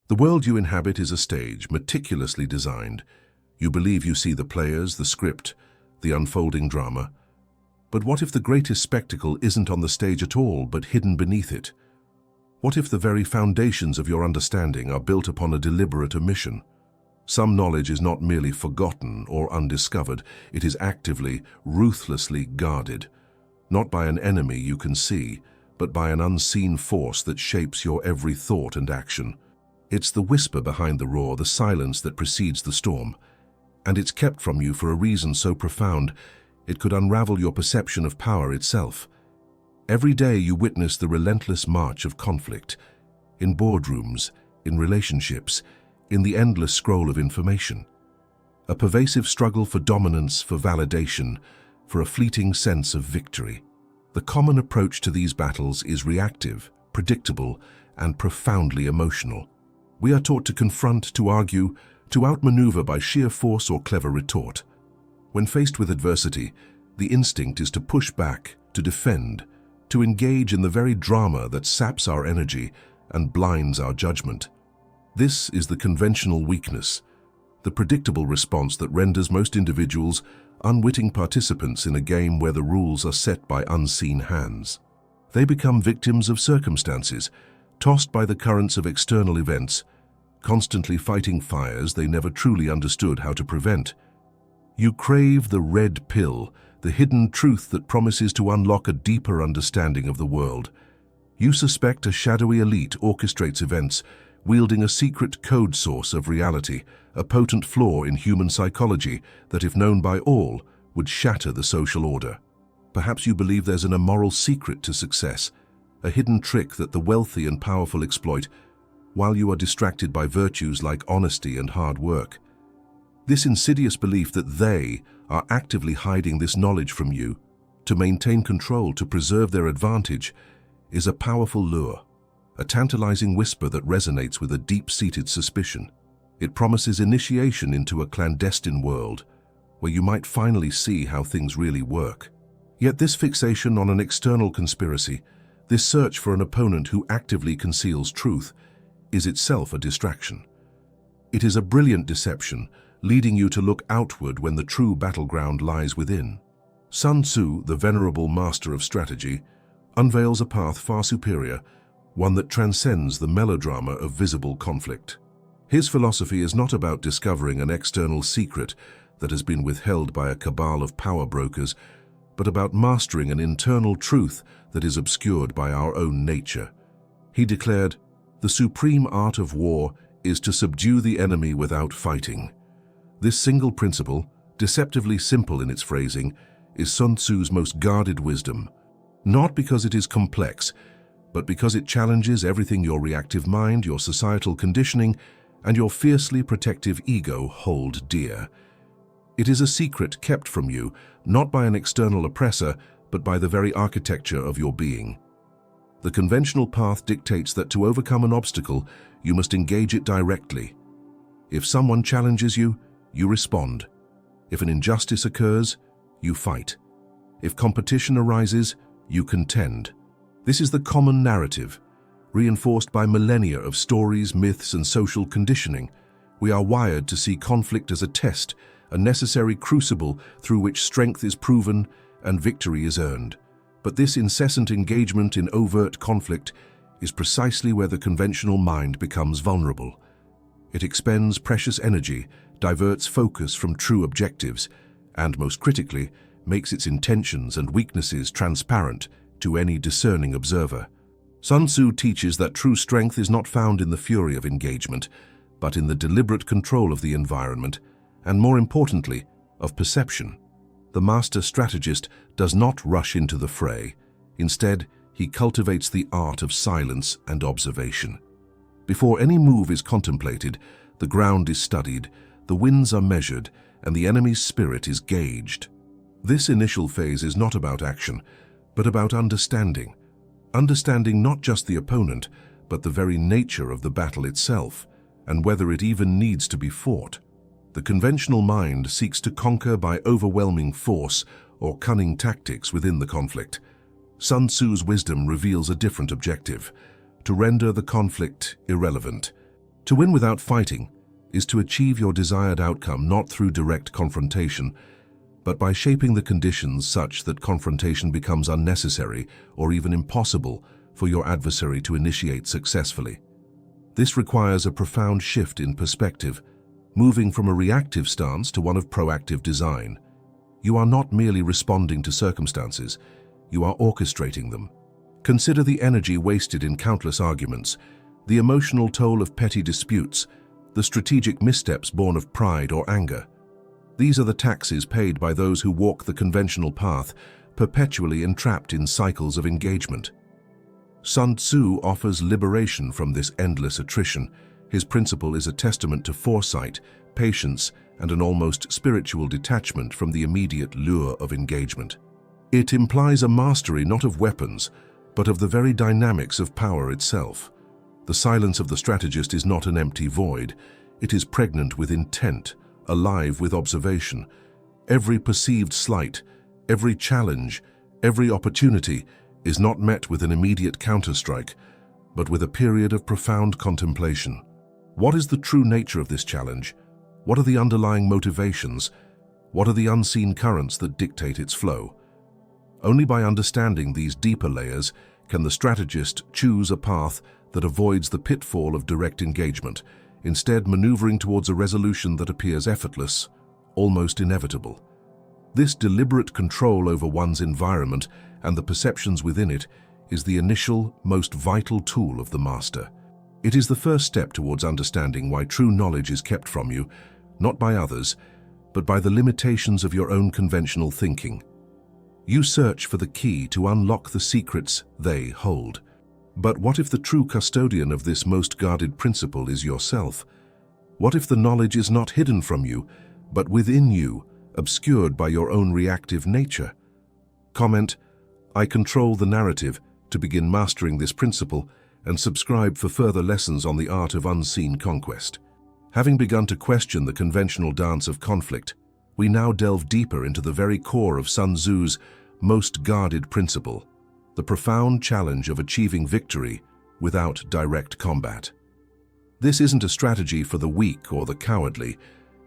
The world you inhabit is a stage, meticulously designed. You believe you see the players, the script, the unfolding drama. But what if the greatest spectacle isn't on the stage at all, but hidden beneath it? What if the very foundations of your understanding are built upon a deliberate omission? Some knowledge is not merely forgotten or undiscovered, it is actively, ruthlessly guarded, not by an enemy you can see, but by an unseen force that shapes your every thought and action. It's the whisper behind the roar, the silence that precedes the storm, and it's kept from you for a reason so profound it could unravel your perception of power itself. Every day you witness the relentless march of conflict, in boardrooms, in relationships, in the endless scroll of information. A pervasive struggle for dominance, for validation, for a fleeting sense of victory. The common approach to these battles is reactive, predictable, and profoundly emotional. We are taught to confront, to argue, to outmaneuver by sheer force or clever retort. When faced with adversity, the instinct is to push back, to defend, to engage in the very drama that saps our energy and blinds our judgment. This is the conventional weakness, the predictable response that renders most individuals unwitting participants in a game where the rules are set by unseen hands. They become victims of circumstances, tossed by the currents of external events, constantly fighting fires they never truly understood how to prevent. You crave the red pill, the hidden truth that promises to unlock a deeper understanding of the world. You suspect a shadowy elite orchestrates events, wielding a secret code source of reality, a potent flaw in human psychology that, if known by all, would shatter the social order. Perhaps you believe there's an immoral secret to success, a hidden trick that the wealthy and powerful exploit, while you are distracted by virtues like honesty and hard work. This insidious belief that they are actively hiding this knowledge from you, to maintain control, to preserve their advantage, is a powerful lure, a tantalizing whisper that resonates with a deep-seated suspicion. It promises initiation into a clandestine world, where you might finally see how things really work. Yet this fixation on an external conspiracy, this search for an opponent who actively conceals truth, is itself a distraction. It is a brilliant deception, leading you to look outward when the true battleground lies within. Sun Tzu, the venerable master of strategy, unveils a path far superior, one that transcends the melodrama of visible conflict. His philosophy is not about discovering an external secret that has been withheld by a cabal of power brokers, but about mastering an internal truth that is obscured by our own nature. He declared, "The supreme art of war is to subdue the enemy without fighting." This single principle, deceptively simple in its phrasing, is Sun Tzu's most guarded wisdom, not because it is complex, but because it challenges everything your reactive mind, your societal conditioning, and your fiercely protective ego hold dear. It is a secret kept from you, not by an external oppressor, but by the very architecture of your being. The conventional path dictates that to overcome an obstacle, you must engage it directly. If someone challenges you, you respond. If an injustice occurs, you fight. If competition arises, you contend. This is the common narrative, reinforced by millennia of stories, myths, and social conditioning. We are wired to see conflict as a test, a necessary crucible through which strength is proven and victory is earned. But this incessant engagement in overt conflict is precisely where the conventional mind becomes vulnerable. It expends precious energy, diverts focus from true objectives, and most critically, makes its intentions and weaknesses transparent to any discerning observer. Sun Tzu teaches that true strength is not found in the fury of engagement, but in the deliberate control of the environment, and more importantly, of perception. The master strategist does not rush into the fray. Instead, he cultivates the art of silence and observation. Before any move is contemplated, the ground is studied, the winds are measured, and the enemy's spirit is gauged. This initial phase is not about action, but about understanding. Understanding not just the opponent, but the very nature of the battle itself, and whether it even needs to be fought. The conventional mind seeks to conquer by overwhelming force or cunning tactics within the conflict. Sun Tzu's wisdom reveals a different objective: to render the conflict irrelevant. To win without fighting is to achieve your desired outcome not through direct confrontation, but by shaping the conditions such that confrontation becomes unnecessary or even impossible for your adversary to initiate successfully. This requires a profound shift in perspective, moving from a reactive stance to one of proactive design. You are not merely responding to circumstances, you are orchestrating them. Consider the energy wasted in countless arguments, the emotional toll of petty disputes, the strategic missteps born of pride or anger. These are the taxes paid by those who walk the conventional path, perpetually entrapped in cycles of engagement. Sun Tzu offers liberation from this endless attrition. His principle is a testament to foresight, patience, and an almost spiritual detachment from the immediate lure of engagement. It implies a mastery not of weapons, but of the very dynamics of power itself. The silence of the strategist is not an empty void. It is pregnant with intent, alive with observation. Every perceived slight, every challenge, every opportunity is not met with an immediate counterstrike, but with a period of profound contemplation. What is the true nature of this challenge? What are the underlying motivations? What are the unseen currents that dictate its flow? Only by understanding these deeper layers can the strategist choose a path that avoids the pitfall of direct engagement, instead maneuvering towards a resolution that appears effortless, almost inevitable. This deliberate control over one's environment and the perceptions within it is the initial, most vital tool of the master. It is the first step towards understanding why true knowledge is kept from you, not by others, but by the limitations of your own conventional thinking. You search for the key to unlock the secrets they hold. But what if the true custodian of this most guarded principle is yourself? What if the knowledge is not hidden from you, but within you, obscured by your own reactive nature? Comment, I control the narrative to begin mastering this principle, and subscribe for further lessons on the art of unseen conquest. Having begun to question the conventional dance of conflict, we now delve deeper into the very core of Sun Tzu's most guarded principle, the profound challenge of achieving victory without direct combat. This isn't a strategy for the weak or the cowardly.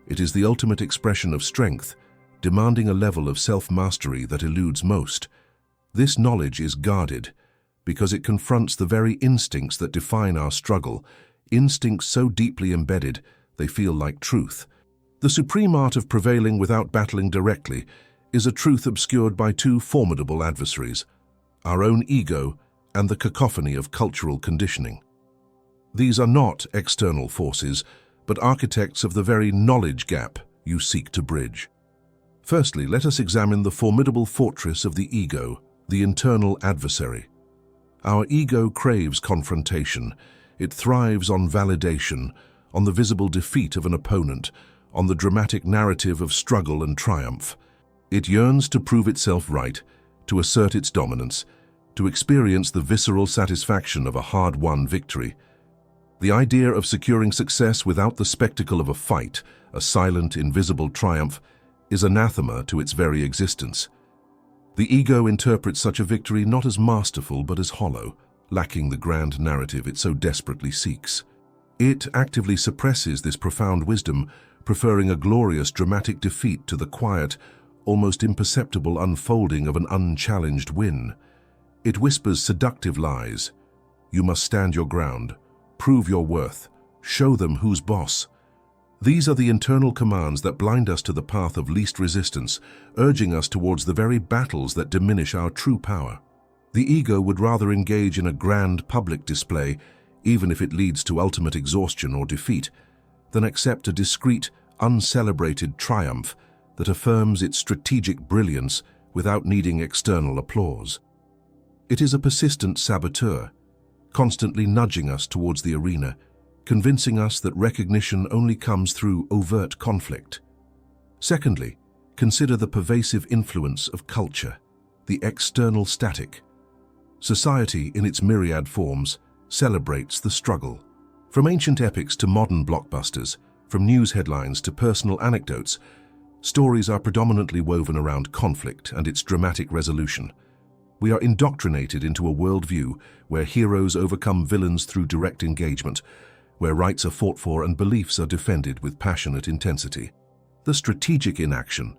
It is the ultimate expression of strength, demanding a level of self-mastery that eludes most. This knowledge is guarded because it confronts the very instincts that define our struggle, instincts so deeply embedded they feel like truth. The supreme art of prevailing without battling directly is a truth obscured by two formidable adversaries, our own ego and the cacophony of cultural conditioning. These are not external forces, but architects of the very knowledge gap you seek to bridge. Firstly, let us examine the formidable fortress of the ego, the internal adversary. Our ego craves confrontation. It thrives on validation, on the visible defeat of an opponent, on the dramatic narrative of struggle and triumph. It yearns to prove itself right, to assert its dominance, to experience the visceral satisfaction of a hard-won victory. The idea of securing success without the spectacle of a fight, a silent, invisible triumph, is anathema to its very existence. The ego interprets such a victory not as masterful but as hollow, lacking the grand narrative it so desperately seeks. It actively suppresses this profound wisdom, preferring a glorious, dramatic defeat to the quiet, almost imperceptible unfolding of an unchallenged win. It whispers seductive lies. You must stand your ground, prove your worth, show them who's boss. These are the internal commands that blind us to the path of least resistance, urging us towards the very battles that diminish our true power. The ego would rather engage in a grand public display, even if it leads to ultimate exhaustion or defeat, than accept a discreet, uncelebrated triumph that affirms its strategic brilliance without needing external applause. It is a persistent saboteur, constantly nudging us towards the arena, convincing us that recognition only comes through overt conflict. Secondly, consider the pervasive influence of culture, the external static. Society, in its myriad forms, celebrates the struggle. From ancient epics to modern blockbusters, from news headlines to personal anecdotes, stories are predominantly woven around conflict and its dramatic resolution. We are indoctrinated into a worldview where heroes overcome villains through direct engagement, where rights are fought for and beliefs are defended with passionate intensity. The strategic inaction,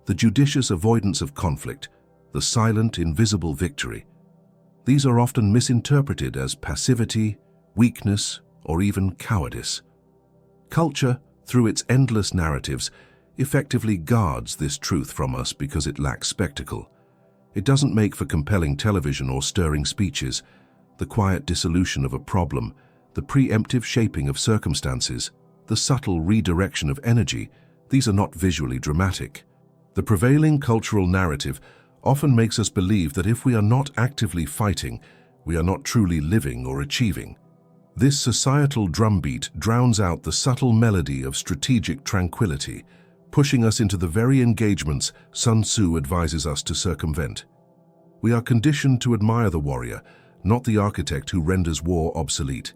the judicious avoidance of conflict, the silent, invisible victory. These are often misinterpreted as passivity, weakness, or even cowardice. Culture, through its endless narratives, effectively guards this truth from us because it lacks spectacle. It doesn't make for compelling television or stirring speeches. The quiet dissolution of a problem, the preemptive shaping of circumstances, the subtle redirection of energy, these are not visually dramatic. The prevailing cultural narrative often makes us believe that if we are not actively fighting, we are not truly living or achieving. This societal drumbeat drowns out the subtle melody of strategic tranquility, pushing us into the very engagements Sun Tzu advises us to circumvent. We are conditioned to admire the warrior, not the architect who renders war obsolete.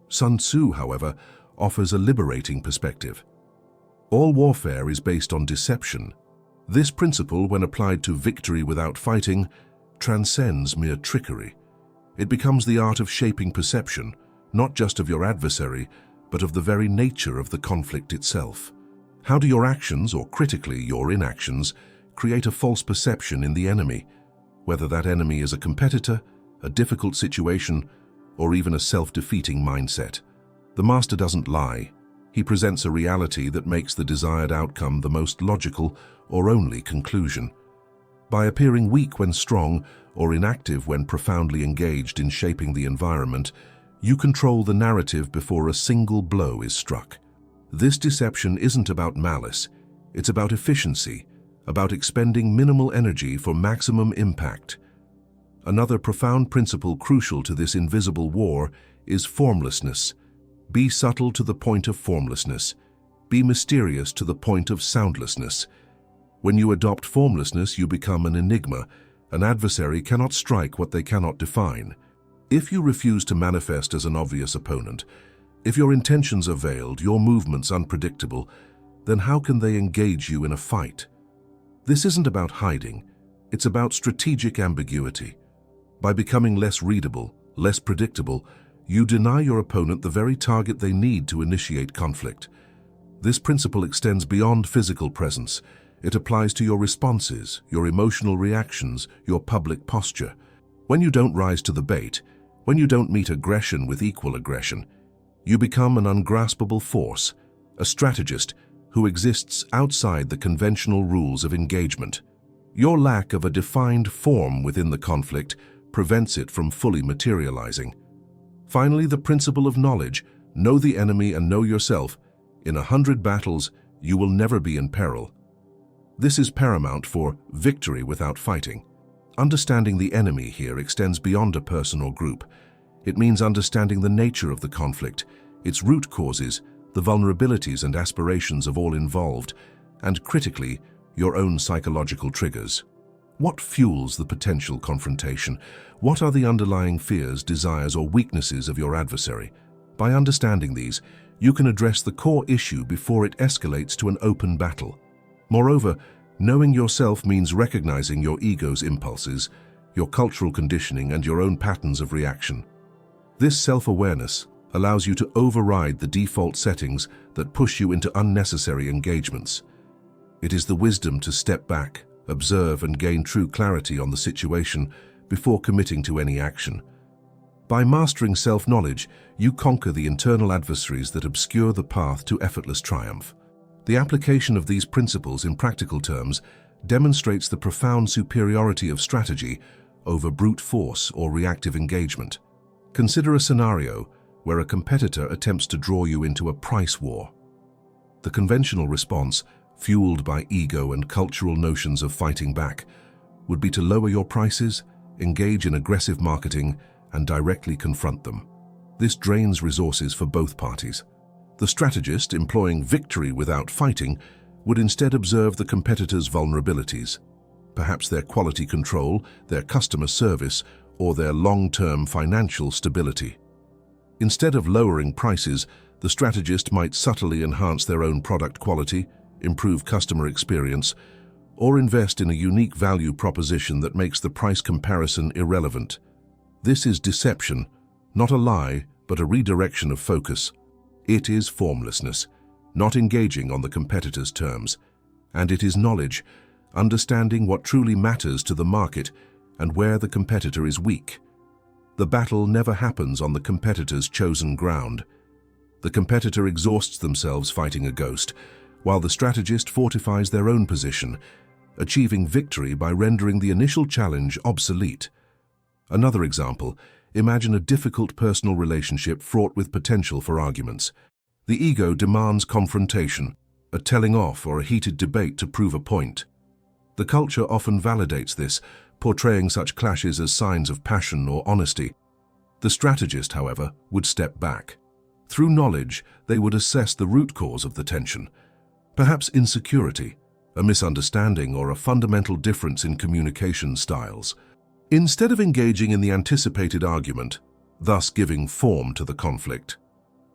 Sun Tzu, however, offers a liberating perspective. All warfare is based on deception. This principle, when applied to victory without fighting, transcends mere trickery. It becomes the art of shaping perception, not just of your adversary, but of the very nature of the conflict itself. How do your actions, or critically your inactions, create a false perception in the enemy, whether that enemy is a competitor, a difficult situation, or even a self-defeating mindset? The master doesn't lie. He presents a reality that makes the desired outcome the most logical or only conclusion. By appearing weak when strong or inactive when profoundly engaged in shaping the environment, you control the narrative before a single blow is struck. This deception isn't about malice, it's about efficiency, about expending minimal energy for maximum impact. Another profound principle crucial to this invisible war is formlessness. Be subtle to the point of formlessness. Be mysterious to the point of soundlessness. When you adopt formlessness, you become an enigma. An adversary cannot strike what they cannot define. If you refuse to manifest as an obvious opponent, if your intentions are veiled, your movements unpredictable, then how can they engage you in a fight? This isn't about hiding, it's about strategic ambiguity. By becoming less readable, less predictable, you deny your opponent the very target they need to initiate conflict. This principle extends beyond physical presence. It applies to your responses, your emotional reactions, your public posture. When you don't rise to the bait, when you don't meet aggression with equal aggression, you become an ungraspable force, a strategist who exists outside the conventional rules of engagement. Your lack of a defined form within the conflict prevents it from fully materializing. Finally, the principle of knowledge: know the enemy and know yourself. In 100 battles, you will never be in peril. This is paramount for victory without fighting. Understanding the enemy here extends beyond a person or group. It means understanding the nature of the conflict, its root causes, the vulnerabilities and aspirations of all involved, and critically, your own psychological triggers. What fuels the potential confrontation? What are the underlying fears, desires, or weaknesses of your adversary? By understanding these, you can address the core issue before it escalates to an open battle. Moreover, knowing yourself means recognizing your ego's impulses, your cultural conditioning, and your own patterns of reaction. This self-awareness allows you to override the default settings that push you into unnecessary engagements. It is the wisdom to step back, observe, and gain true clarity on the situation before committing to any action. By mastering self-knowledge, you conquer the internal adversaries that obscure the path to effortless triumph. The application of these principles in practical terms demonstrates the profound superiority of strategy over brute force or reactive engagement. Consider a scenario where a competitor attempts to draw you into a price war. The conventional response, fueled by ego and cultural notions of fighting back, would be to lower your prices, engage in aggressive marketing, and directly confront them. This drains resources for both parties. The strategist, employing victory without fighting, would instead observe the competitor's vulnerabilities, perhaps their quality control, their customer service, or their long-term financial stability. Instead of lowering prices, the strategist might subtly enhance their own product quality, improve customer experience, or invest in a unique value proposition that makes the price comparison irrelevant. This is deception, not a lie, but a redirection of focus. It is formlessness, not engaging on the competitor's terms. And it is knowledge, understanding what truly matters to the market and where the competitor is weak. The battle never happens on the competitor's chosen ground. The competitor exhausts themselves fighting a ghost, while the strategist fortifies their own position, achieving victory by rendering the initial challenge obsolete. Another example, imagine a difficult personal relationship fraught with potential for arguments. The ego demands confrontation, a telling off or a heated debate to prove a point. The culture often validates this, portraying such clashes as signs of passion or honesty. The strategist, however, would step back. Through knowledge, they would assess the root cause of the tension. Perhaps insecurity, a misunderstanding, or a fundamental difference in communication styles. Instead of engaging in the anticipated argument, thus giving form to the conflict,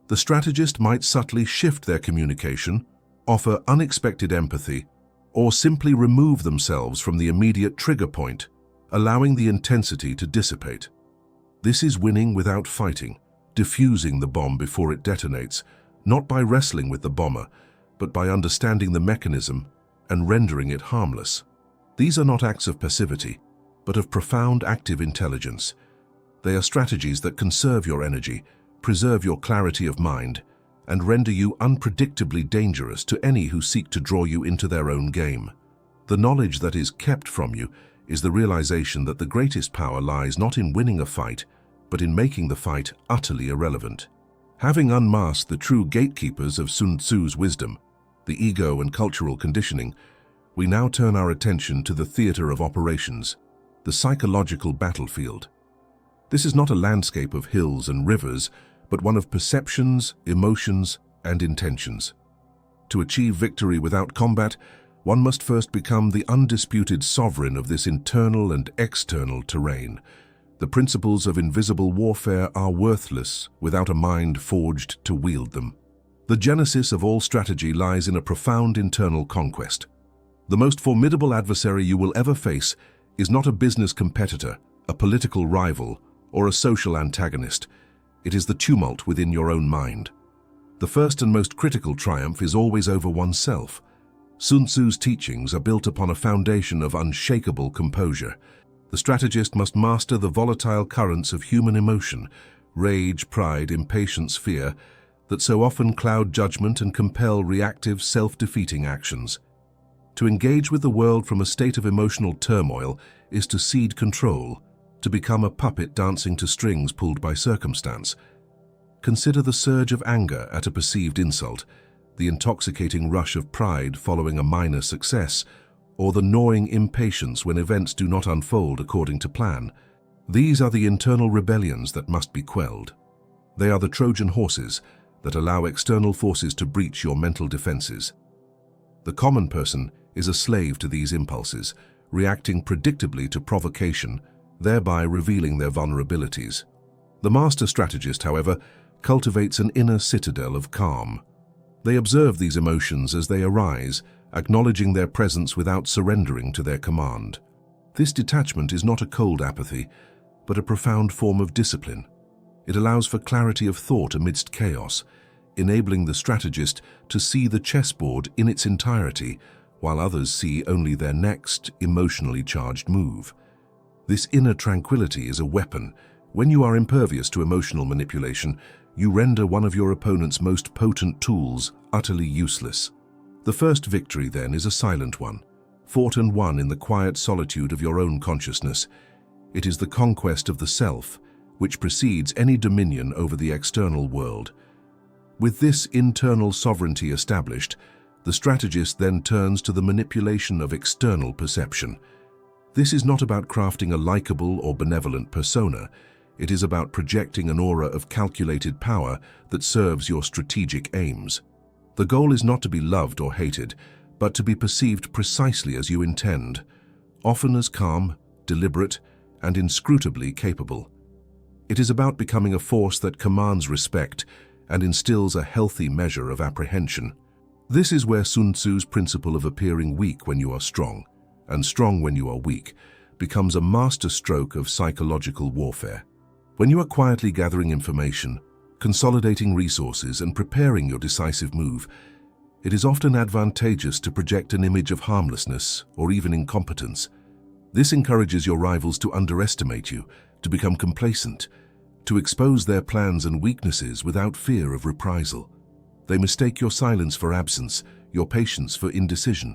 the strategist might subtly shift their communication, offer unexpected empathy, or simply remove themselves from the immediate trigger point, allowing the intensity to dissipate. This is winning without fighting, diffusing the bomb before it detonates, not by wrestling with the bomber, but by understanding the mechanism and rendering it harmless. These are not acts of passivity, but of profound active intelligence. They are strategies that conserve your energy, preserve your clarity of mind, and render you unpredictably dangerous to any who seek to draw you into their own game. The knowledge that is kept from you is the realization that the greatest power lies not in winning a fight, but in making the fight utterly irrelevant. Having unmasked the true gatekeepers of Sun Tzu's wisdom, the ego and cultural conditioning, we now turn our attention to the theater of operations, the psychological battlefield. This is not a landscape of hills and rivers, but one of perceptions, emotions, and intentions. To achieve victory without combat, one must first become the undisputed sovereign of this internal and external terrain. The principles of invisible warfare are worthless without a mind forged to wield them. The genesis of all strategy lies in a profound internal conquest. The most formidable adversary you will ever face is not a business competitor, a political rival, or a social antagonist. It is the tumult within your own mind. The first and most critical triumph is always over oneself. Sun Tzu's teachings are built upon a foundation of unshakable composure. The strategist must master the volatile currents of human emotion, rage, pride, impatience, fear, that so often cloud judgment and compel reactive, self-defeating actions. To engage with the world from a state of emotional turmoil is to cede control, to become a puppet dancing to strings pulled by circumstance. Consider the surge of anger at a perceived insult, the intoxicating rush of pride following a minor success, or the gnawing impatience when events do not unfold according to plan. These are the internal rebellions that must be quelled. They are the Trojan horses that allow external forces to breach your mental defenses. The common person is a slave to these impulses, reacting predictably to provocation, thereby revealing their vulnerabilities. The master strategist, however, cultivates an inner citadel of calm. They observe these emotions as they arise, acknowledging their presence without surrendering to their command. This detachment is not a cold apathy, but a profound form of discipline. It allows for clarity of thought amidst chaos, enabling the strategist to see the chessboard in its entirety, while others see only their next emotionally charged move. This inner tranquility is a weapon. When you are impervious to emotional manipulation, you render one of your opponent's most potent tools utterly useless. The first victory, then, is a silent one, fought and won in the quiet solitude of your own consciousness. It is the conquest of the self, which precedes any dominion over the external world. With this internal sovereignty established, the strategist then turns to the manipulation of external perception. This is not about crafting a likable or benevolent persona. It is about projecting an aura of calculated power that serves your strategic aims. The goal is not to be loved or hated, but to be perceived precisely as you intend, often as calm, deliberate, and inscrutably capable. It is about becoming a force that commands respect and instills a healthy measure of apprehension. This is where Sun Tzu's principle of appearing weak when you are strong, and strong when you are weak, becomes a master stroke of psychological warfare. When you are quietly gathering information, consolidating resources and preparing your decisive move. It is often advantageous to project an image of harmlessness or even incompetence. This encourages your rivals to underestimate you, to become complacent, to expose their plans and weaknesses without fear of reprisal. They mistake your silence for absence, your patience for indecision.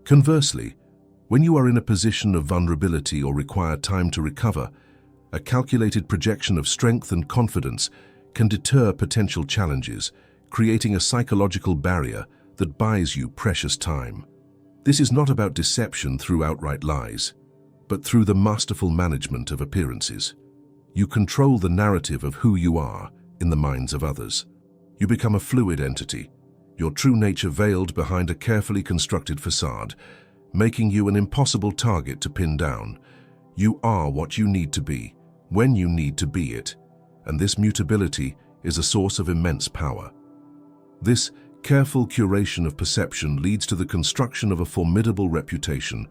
Conversely, when you are in a position of vulnerability or require time to recover, a calculated projection of strength and confidence can deter potential challenges, creating a psychological barrier that buys you precious time. This is not about deception through outright lies, but through the masterful management of appearances. You control the narrative of who you are in the minds of others. You become a fluid entity, your true nature veiled behind a carefully constructed facade, making you an impossible target to pin down. You are what you need to be, when you need to be it, and this mutability is a source of immense power. This careful curation of perception leads to the construction of a formidable reputation.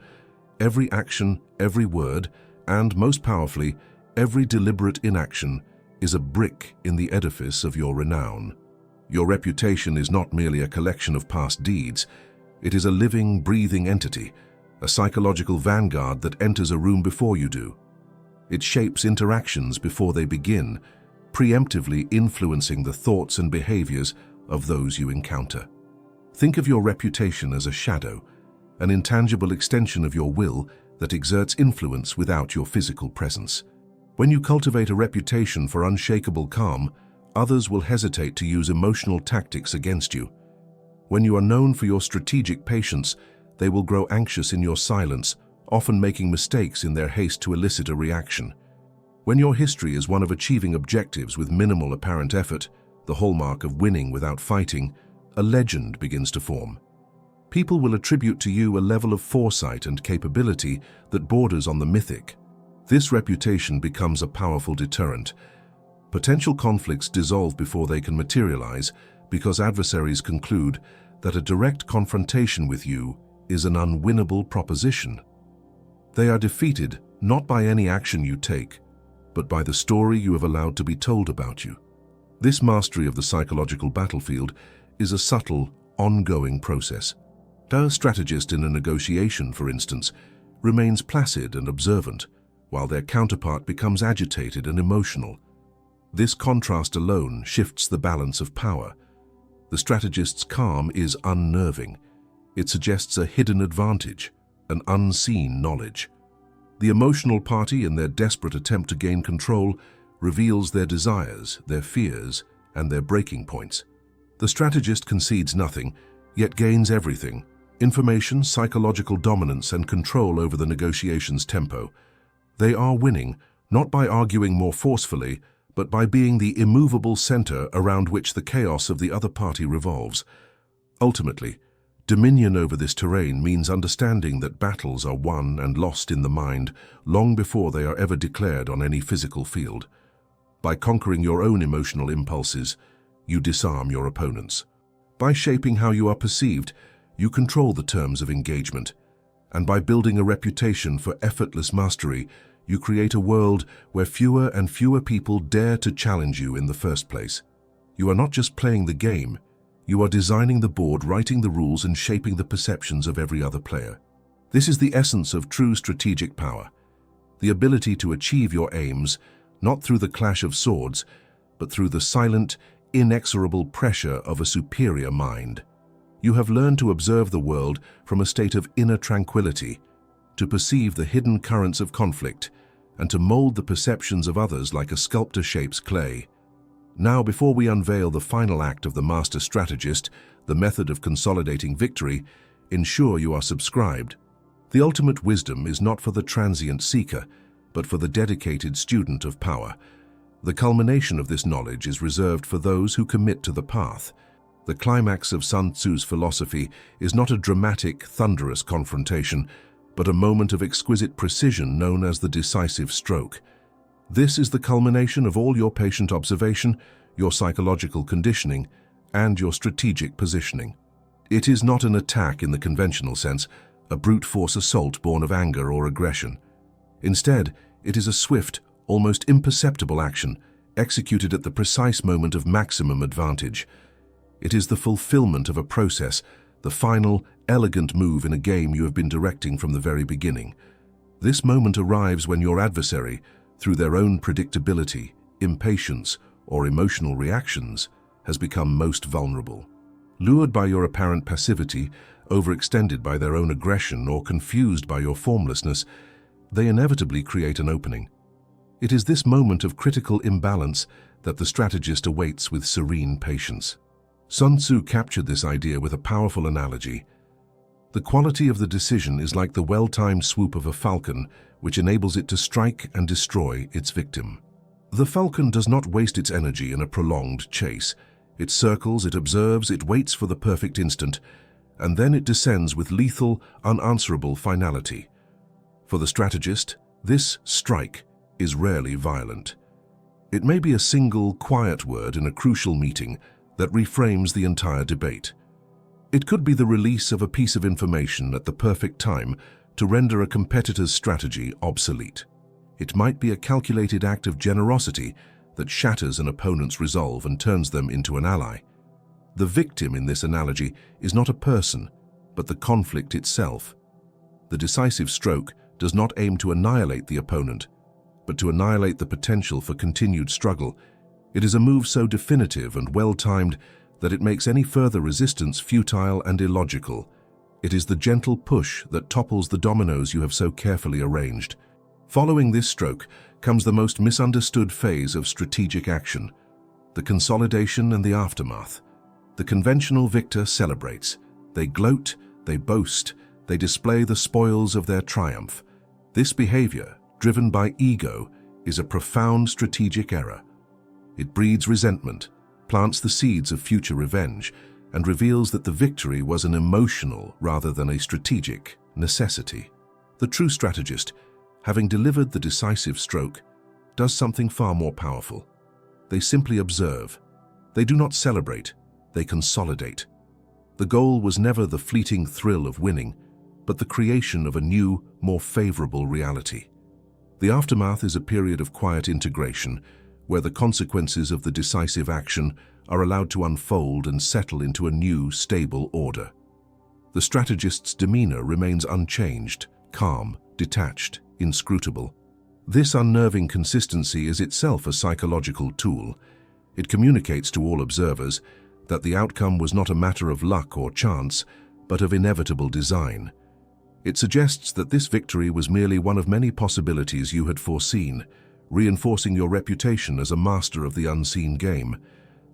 Every action, every word, and most powerfully, every deliberate inaction is a brick in the edifice of your renown. Your reputation is not merely a collection of past deeds. It is a living, breathing entity, a psychological vanguard that enters a room before you do. It shapes interactions before they begin, preemptively influencing the thoughts and behaviors of those you encounter. Think of your reputation as a shadow, an intangible extension of your will that exerts influence without your physical presence. When you cultivate a reputation for unshakable calm, others will hesitate to use emotional tactics against you. When you are known for your strategic patience, they will grow anxious in your silence, often making mistakes in their haste to elicit a reaction. When your history is one of achieving objectives with minimal apparent effort, the hallmark of winning without fighting, a legend begins to form. People will attribute to you a level of foresight and capability that borders on the mythic. This reputation becomes a powerful deterrent. Potential conflicts dissolve before they can materialize because adversaries conclude that a direct confrontation with you is an unwinnable proposition. They are defeated not by any action you take, but by the story you have allowed to be told about you. This mastery of the psychological battlefield is a subtle, ongoing process. A strategist in a negotiation, for instance, remains placid and observant, while their counterpart becomes agitated and emotional. This contrast alone shifts the balance of power. The strategist's calm is unnerving. It suggests a hidden advantage, an unseen knowledge. The emotional party, in their desperate attempt to gain control, reveals their desires, their fears, and their breaking points. The strategist concedes nothing, yet gains everything: information, psychological dominance, and control over the negotiation's tempo. They are winning, not by arguing more forcefully, but by being the immovable center around which the chaos of the other party revolves. Ultimately, dominion over this terrain means understanding that battles are won and lost in the mind long before they are ever declared on any physical field. By conquering your own emotional impulses, you disarm your opponents. By shaping how you are perceived, you control the terms of engagement. And by building a reputation for effortless mastery, you create a world where fewer and fewer people dare to challenge you in the first place. You are not just playing the game, you are designing the board, writing the rules, and shaping the perceptions of every other player. This is the essence of true strategic power, the ability to achieve your aims, not through the clash of swords, but through the silent, inexorable pressure of a superior mind. You have learned to observe the world from a state of inner tranquility, to perceive the hidden currents of conflict, and to mold the perceptions of others like a sculptor shapes clay. Now, before we unveil the final act of the master strategist, the method of consolidating victory, ensure you are subscribed. The ultimate wisdom is not for the transient seeker, but for the dedicated student of power. The culmination of this knowledge is reserved for those who commit to the path. The climax of Sun Tzu's philosophy is not a dramatic, thunderous confrontation, but a moment of exquisite precision known as the decisive stroke. This is the culmination of all your patient observation, your psychological conditioning, and your strategic positioning. It is not an attack in the conventional sense, a brute force assault born of anger or aggression. Instead, it is a swift, almost imperceptible action, executed at the precise moment of maximum advantage. It is the fulfillment of a process, the final, elegant move in a game you have been directing from the very beginning. This moment arrives when your adversary, through their own predictability, impatience, or emotional reactions, has become most vulnerable. Lured by your apparent passivity, overextended by their own aggression, or confused by your formlessness, they inevitably create an opening. It is this moment of critical imbalance that the strategist awaits with serene patience. Sun Tzu captured this idea with a powerful analogy. The quality of the decision is like the well-timed swoop of a falcon, which enables it to strike and destroy its victim. The falcon does not waste its energy in a prolonged chase. It circles, it observes, it waits for the perfect instant, and then it descends with lethal, unanswerable finality. For the strategist, this strike is rarely violent. It may be a single, quiet word in a crucial meeting that reframes the entire debate. It could be the release of a piece of information at the perfect time to render a competitor's strategy obsolete. It might be a calculated act of generosity that shatters an opponent's resolve and turns them into an ally. The victim in this analogy is not a person, but the conflict itself. The decisive stroke does not aim to annihilate the opponent, but to annihilate the potential for continued struggle. It is a move so definitive and well-timed that it makes any further resistance futile and illogical. It is the gentle push that topples the dominoes you have so carefully arranged. Following this stroke comes the most misunderstood phase of strategic action, the consolidation and the aftermath. The conventional victor celebrates. They gloat, they boast, they display the spoils of their triumph. This behavior, driven by ego, is a profound strategic error. It breeds resentment, plants the seeds of future revenge, and reveals that the victory was an emotional rather than a strategic necessity. The true strategist, having delivered the decisive stroke, does something far more powerful. They simply observe. They do not celebrate, they consolidate. The goal was never the fleeting thrill of winning, but the creation of a new, more favorable reality. The aftermath is a period of quiet integration, where the consequences of the decisive action are allowed to unfold and settle into a new, stable order. The strategist's demeanor remains unchanged, calm, detached, inscrutable. This unnerving consistency is itself a psychological tool. It communicates to all observers that the outcome was not a matter of luck or chance, but of inevitable design. It suggests that this victory was merely one of many possibilities you had foreseen, reinforcing your reputation as a master of the unseen game.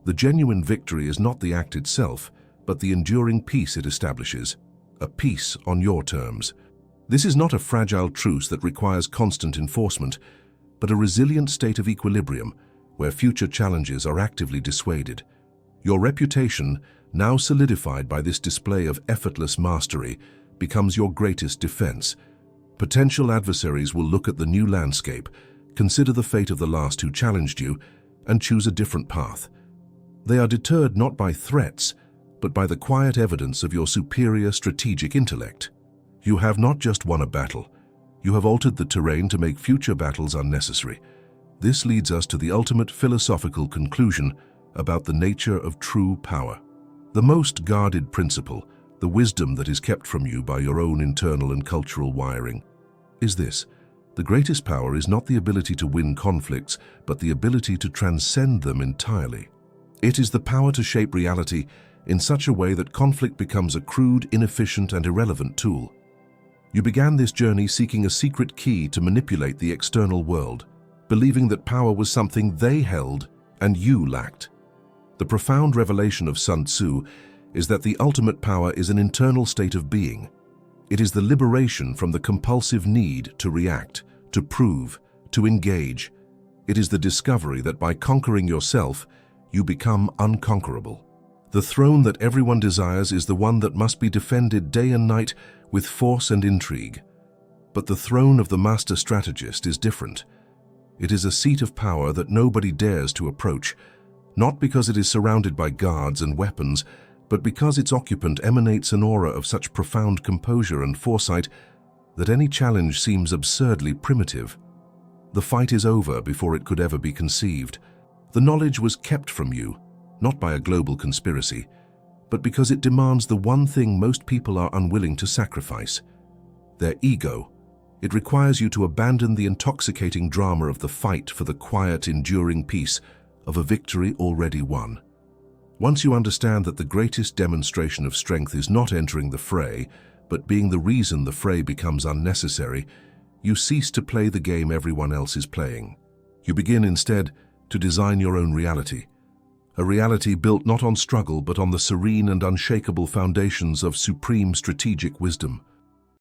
The genuine victory is not the act itself, but the enduring peace it establishes, a peace on your terms. This is not a fragile truce that requires constant enforcement, but a resilient state of equilibrium where future challenges are actively dissuaded. Your reputation, now solidified by this display of effortless mastery, becomes your greatest defense. Potential adversaries will look at the new landscape, consider the fate of the last who challenged you, and choose a different path. They are deterred not by threats, but by the quiet evidence of your superior strategic intellect. You have not just won a battle, you have altered the terrain to make future battles unnecessary. This leads us to the ultimate philosophical conclusion about the nature of true power. The most guarded principle, the wisdom that is kept from you by your own internal and cultural wiring, is this: the greatest power is not the ability to win conflicts, but the ability to transcend them entirely. It is the power to shape reality in such a way that conflict becomes a crude, inefficient, and irrelevant tool. You began this journey seeking a secret key to manipulate the external world, believing that power was something they held and you lacked. The profound revelation of Sun Tzu is that the ultimate power is an internal state of being. It is the liberation from the compulsive need to react, to prove, to engage. It is the discovery that by conquering yourself, you become unconquerable. The throne that everyone desires is the one that must be defended day and night with force and intrigue. But the throne of the master strategist is different. It is a seat of power that nobody dares to approach, not because it is surrounded by guards and weapons, but because its occupant emanates an aura of such profound composure and foresight that any challenge seems absurdly primitive. The fight is over before it could ever be conceived. The knowledge was kept from you, not by a global conspiracy, but because it demands the one thing most people are unwilling to sacrifice: their ego. It requires you to abandon the intoxicating drama of the fight for the quiet, enduring peace of a victory already won. Once you understand that the greatest demonstration of strength is not entering the fray, but being the reason the fray becomes unnecessary, you cease to play the game everyone else is playing. You begin instead to design your own reality, a reality built not on struggle but on the serene and unshakable foundations of supreme strategic wisdom.